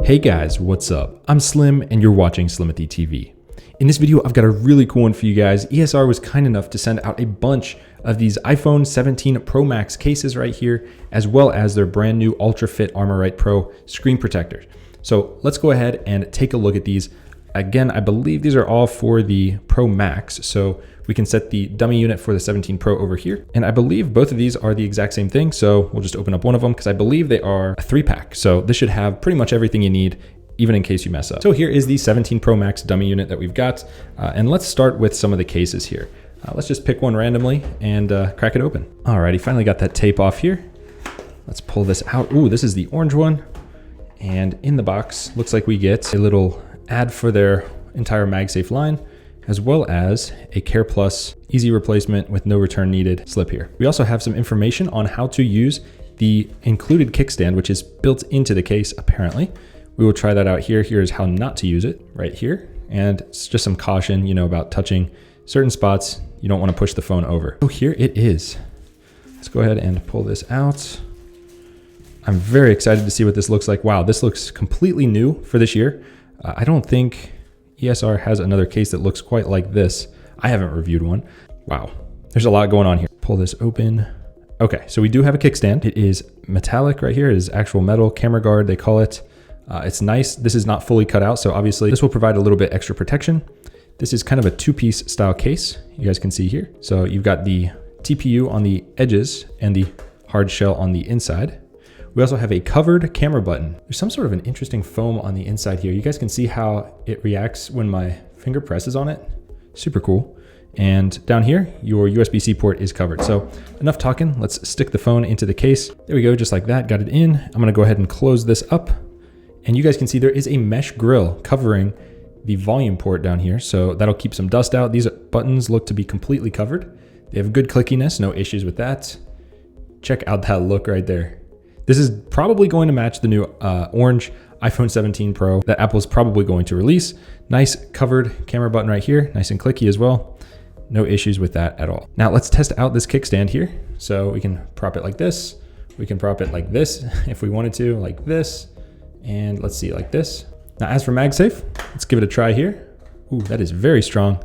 Hey guys, what's up? I'm Slim and you're watching Slimothy TV. In this video, I've got a really cool one for you guys. ESR was kind enough to send out a bunch of these iPhone 17 Pro Max cases right here, as well as their brand new UltraFit Armorite Pro screen protectors. So let's go ahead and take a look at these. Again, I believe these are all for the Pro Max. So we can set the dummy unit for the 17 Pro over here. And I believe both of these are the exact same thing. So we'll just open up one of them because I believe they are a 3-pack. So this should have pretty much everything you need, even in case you mess up. So here is the 17 Pro Max dummy unit that we've got. And let's start with some of the cases here. Let's just pick one randomly and crack it open. Alrighty, finally got that tape off here. Let's pull this out. Ooh, this is the orange one. And in the box, looks like we get a little ad for their entire MagSafe line, as well as a Care Plus easy replacement with no return needed slip here. We also have some information on how to use the included kickstand, which is built into the case apparently. We will try that out here. Here's how not to use it right here. And it's just some caution, you know, about touching certain spots. You don't want to push the phone over. So here it is. Let's go ahead and pull this out. I'm very excited to see what this looks like. Wow, this looks completely new for this year. I don't think ESR has another case that looks quite like this. I haven't reviewed one. Wow, there's a lot going on here. Pull this open. Okay, so we do have a kickstand. It is metallic right here. It is actual metal camera guard, they call it. It's nice. This is not fully cut out, so obviously this will provide a little bit extra protection. This is kind of a 2-piece style case. You guys can see here. So you've got the TPU on the edges and the hard shell on the inside. We also have a covered camera button. There's some sort of an interesting foam on the inside here. You guys can see how it reacts when my finger presses on it. Super cool. And down here, your USB-C port is covered. So enough talking, let's stick the phone into the case. There we go, just like that, got it in. I'm gonna go ahead and close this up. And you guys can see there is a mesh grill covering the volume port down here. So that'll keep some dust out. These buttons look to be completely covered. They have good clickiness, no issues with that. Check out that look right there. This is probably going to match the new orange iPhone 17 Pro that Apple's probably going to release. Nice covered camera button right here, nice and clicky as well. No issues with that at all. Now let's test out this kickstand here. So we can prop it like this. We can prop it like this if we wanted to, like this. And let's see, like this. Now as for MagSafe, let's give it a try here. Ooh, that is very strong.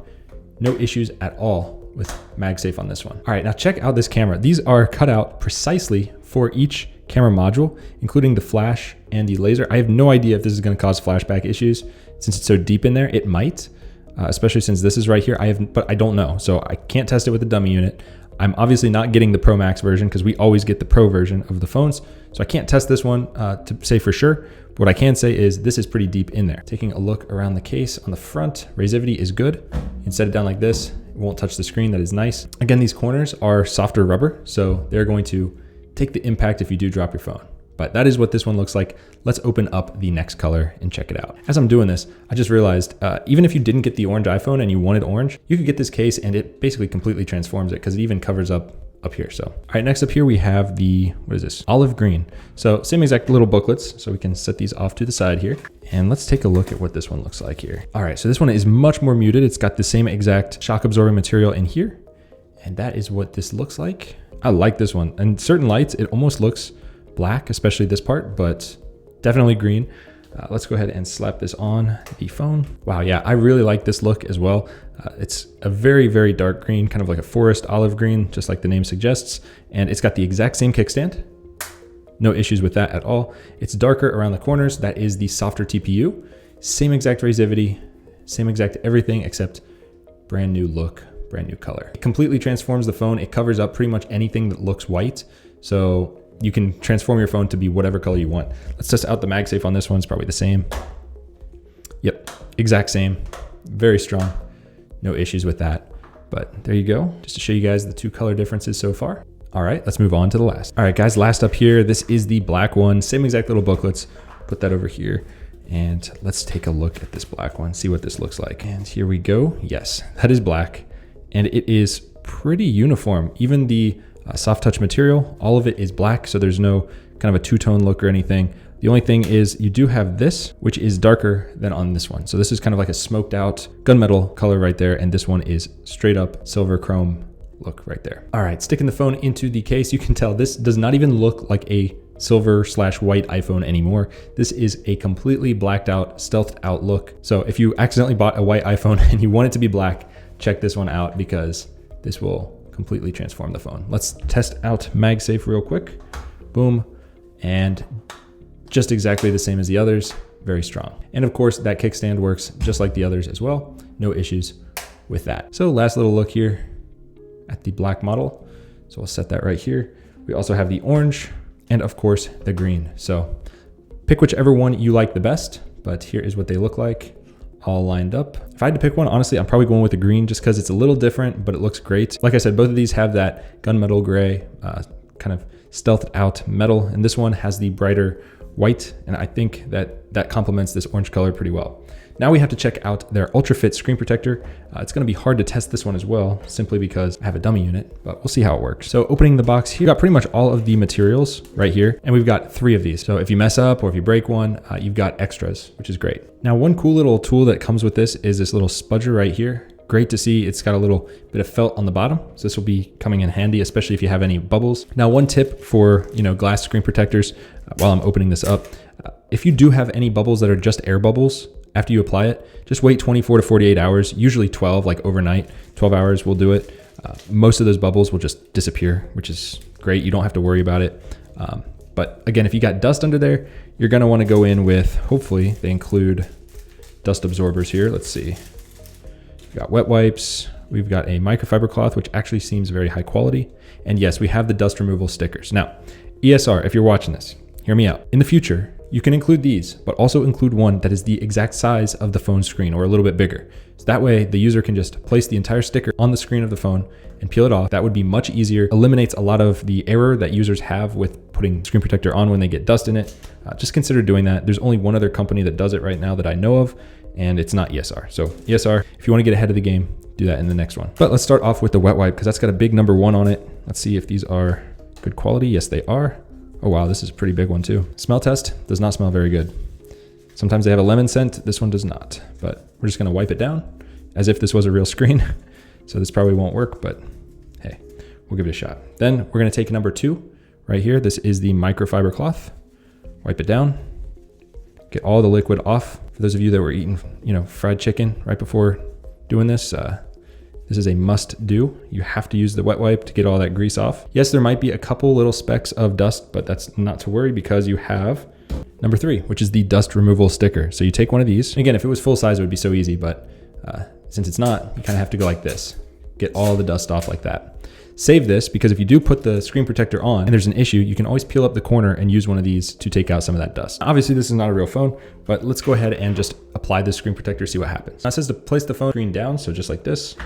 No issues at all with MagSafe on this one. All right, now check out this camera. These are cut out precisely for each camera module, including the flash and the laser. I have no idea if this is going to cause flashback issues since it's so deep in there. It might, especially since this is right here. But I don't know. So I can't test it with the dummy unit. I'm obviously not getting the Pro Max version because we always get the Pro version of the phones. So I can't test this one to say for sure. But what I can say is this is pretty deep in there. Taking a look around the case on the front, resivity is good. You can set it down like this. It won't touch the screen. That is nice. Again, these corners are softer rubber, so they're going to take the impact if you do drop your phone. But that is what this one looks like. Let's open up the next color and check it out. As I'm doing this, I just realized, even if you didn't get the orange iPhone and you wanted orange, you could get this case and it basically completely transforms it because it even covers up here. So, all right, next up here we have the, what is this? Olive green. So same exact little booklets. So we can set these off to the side here. And let's take a look at what this one looks like here. All right, so this one is much more muted. It's got the same exact shock absorbing material in here. And that is what this looks like. I like this one. And certain lights, it almost looks black, especially this part, but definitely green. Let's go ahead and slap this on the phone. Wow, yeah, I really like this look as well. It's a very, very dark green, kind of like a forest olive green, just like the name suggests. And it's got the exact same kickstand. No issues with that at all. It's darker around the corners. That is the softer TPU. Same exact resivity, same exact everything except brand new look, brand new color. It completely transforms the phone. It covers up pretty much anything that looks white. So you can transform your phone to be whatever color you want. Let's test out the MagSafe on this one. It's probably the same. Yep, exact same. Very strong. No issues with that. But there you go. Just to show you guys the 2 color differences so far. All right, let's move on to the last. All right, guys, last up here, this is the black one. Same exact little booklets. Put that over here. And let's take a look at this black one, see what this looks like. And here we go. Yes, that is black. And it is pretty uniform. Even the soft touch material, all of it is black, so there's no kind of a 2-tone look or anything. The only thing is you do have this, which is darker than on this one. So this is kind of like a smoked out gunmetal color right there, and this one is straight up silver chrome look right there. All right, sticking the phone into the case, you can tell this does not even look like a silver/white iPhone anymore. This is a completely blacked out, stealthed out look. So if you accidentally bought a white iPhone and you want it to be black, check this one out because this will completely transform the phone. Let's test out MagSafe real quick. Boom. And just exactly the same as the others, very strong. And of course that kickstand works just like the others as well. No issues with that. So last little look here at the black model. So we'll set that right here. We also have the orange and of course the green. So pick whichever one you like the best, but here is what they look like all lined up. If I had to pick one, honestly, I'm probably going with the green just because it's a little different, but it looks great. Like I said, both of these have that gunmetal gray, kind of stealthed out metal, and this one has the brighter white, and I think that complements this orange color pretty well. Now we have to check out their UltraFit screen protector. It's gonna be hard to test this one as well, simply because I have a dummy unit, but we'll see how it works. So opening the box here, we've got pretty much all of the materials right here, and we've got 3 of these. So if you mess up or if you break one, you've got extras, which is great. Now, one cool little tool that comes with this is this little spudger right here. Great to see. It's got a little bit of felt on the bottom. So this will be coming in handy, especially if you have any bubbles. Now, one tip for, glass screen protectors, while I'm opening this up, if you do have any bubbles that are just air bubbles, after you apply it, just wait 24 to 48 hours, usually 12, like overnight, 12 hours will do it. Most of those bubbles will just disappear, which is great. You don't have to worry about it. But again, if you got dust under there, you're gonna wanna go in with, hopefully they include dust absorbers here. Let's see. We've got wet wipes. We've got a microfiber cloth, which actually seems very high quality. And yes, we have the dust removal stickers. Now, ESR, if you're watching this, hear me out. In the future, you can include these, but also include one that is the exact size of the phone screen or a little bit bigger. So that way the user can just place the entire sticker on the screen of the phone and peel it off. That would be much easier, eliminates a lot of the error that users have with putting screen protector on when they get dust in it. Just consider doing that. There's only one other company that does it right now that I know of, and it's not ESR. So ESR, if you want to get ahead of the game, do that in the next one. But let's start off with the wet wipe because that's got a big number 1 on it. Let's see if these are good quality. Yes, they are. Oh wow, this is a pretty big one too. Smell test does not smell very good. Sometimes they have a lemon scent, this one does not. But we're just gonna wipe it down as if this was a real screen. So this probably won't work, but hey, we'll give it a shot. Then we're gonna take number 2 right here. This is the microfiber cloth. Wipe it down, get all the liquid off. For those of you that were eating, fried chicken right before doing this, this is a must do. You have to use the wet wipe to get all that grease off. Yes, there might be a couple little specks of dust, but that's not to worry because you have number 3, which is the dust removal sticker. So you take one of these. And again, if it was full size, it would be so easy, but since it's not, you kind of have to go like this. Get all the dust off like that. Save this because if you do put the screen protector on and there's an issue, you can always peel up the corner and use one of these to take out some of that dust. Obviously, this is not a real phone, but let's go ahead and just apply the screen protector, see what happens. Now it says to place the phone screen down, so just like this.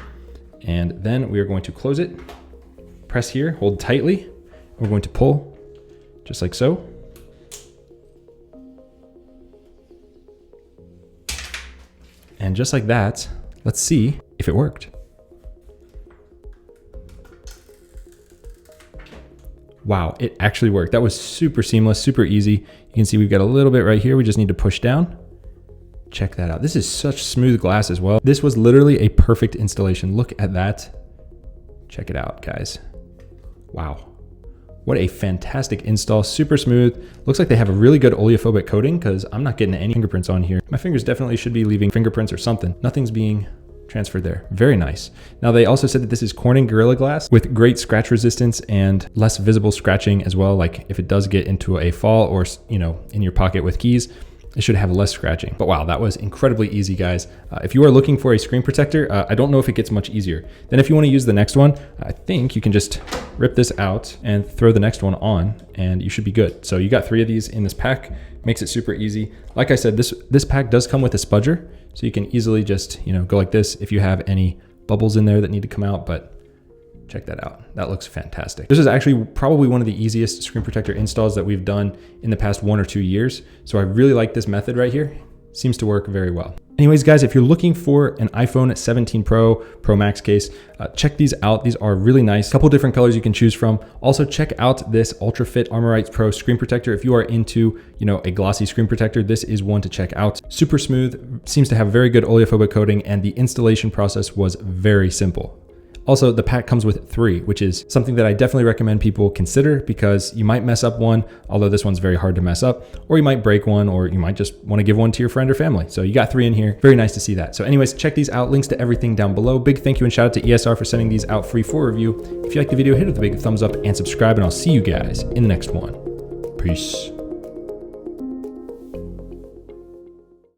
And then we are going to close it, press here, hold tightly. We're going to pull just like so. And just like that, let's see if it worked. Wow, it actually worked. That was super seamless, super easy. You can see we've got a little bit right here. We just need to push down. Check that out. This is such smooth glass as well. This was literally a perfect installation. Look at that. Check it out, guys. Wow. What a fantastic install. Super smooth. Looks like they have a really good oleophobic coating because I'm not getting any fingerprints on here. My fingers definitely should be leaving fingerprints or something. Nothing's being transferred there. Very nice. Now they also said that this is Corning Gorilla Glass with great scratch resistance and less visible scratching as well. Like if it does get into a fall or, in your pocket with keys, it should have less scratching. But wow, that was incredibly easy, guys. If you are looking for a screen protector, I don't know if it gets much easier. Then if you want to use the next one, I think you can just rip this out and throw the next one on and you should be good. So you got 3 of these in this pack, makes it super easy. Like I said, this pack does come with a spudger, so you can easily just, go like this if you have any bubbles in there that need to come out, but check that out. That looks fantastic. This is actually probably one of the easiest screen protector installs that we've done in the past 1 or 2 years. So I really like this method right here. Seems to work very well. Anyways, guys, if you're looking for an iPhone 17 Pro Max case, check these out. These are really nice. A couple different colors you can choose from. Also, check out this UltraFit Armorite Pro screen protector. If you are into, a glossy screen protector, this is one to check out. Super smooth, seems to have very good oleophobic coating, and the installation process was very simple. Also, the pack comes with 3, which is something that I definitely recommend people consider because you might mess up one, although this one's very hard to mess up, or you might break one, or you might just want to give one to your friend or family. So you got 3 in here. Very nice to see that. So anyways, check these out. Links to everything down below. Big thank you and shout out to ESR for sending these out free for review. If you like the video, hit it with a big thumbs up and subscribe, and I'll see you guys in the next one. Peace.